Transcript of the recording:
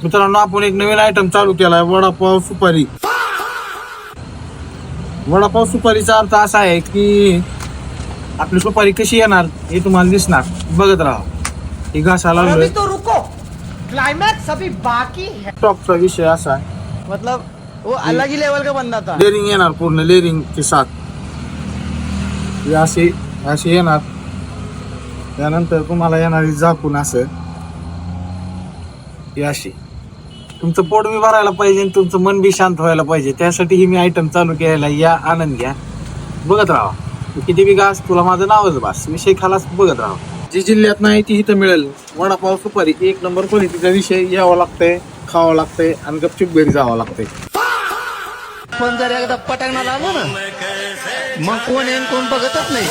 मित्रांनो, आपण एक नवीन आयटम चालू केलाय, वडापाव सुपारी. वडापाव सुपारीचा अर्थ असा आहे की आपली सुपारी कशी येणार हे तुम्हाला दिसणार. बघत राहा. ही घासाला अभी तो रुको, क्लाइमैक्स अभी बाकी है. टॉपचा विषय असा आहे, मतलब वो अलग ही लेवल का बंदा था. लेअरिंग येणार, पूर्ण लेअरिंग के साथ. ही अशी अशी येणार. त्यानंतर तुम्हाला येणारी झाकून असं ही अशी. तुमचं पोट बी भरायला पाहिजे आणि तुमचं मन बी शांत व्हायला पाहिजे. त्यासाठी ही मी आयटम चालू केलेला. या आनंद घ्या, बघत राहा. किती बी घास, तुला माझं नावच बास. विषय खालास, बघत राहा. जी जिल्ह्यात नाही ती इथं मिळेल. वडापाव सुपारी एक नंबर क्वालिटीचा विषय. यावं लागतंय, खावं लागतंय आणि गपचूप घरी जावं लागतंय. पण जर एकदा पटांगणाला आलो ना, मग कोण येईन कोण बघतच नाही.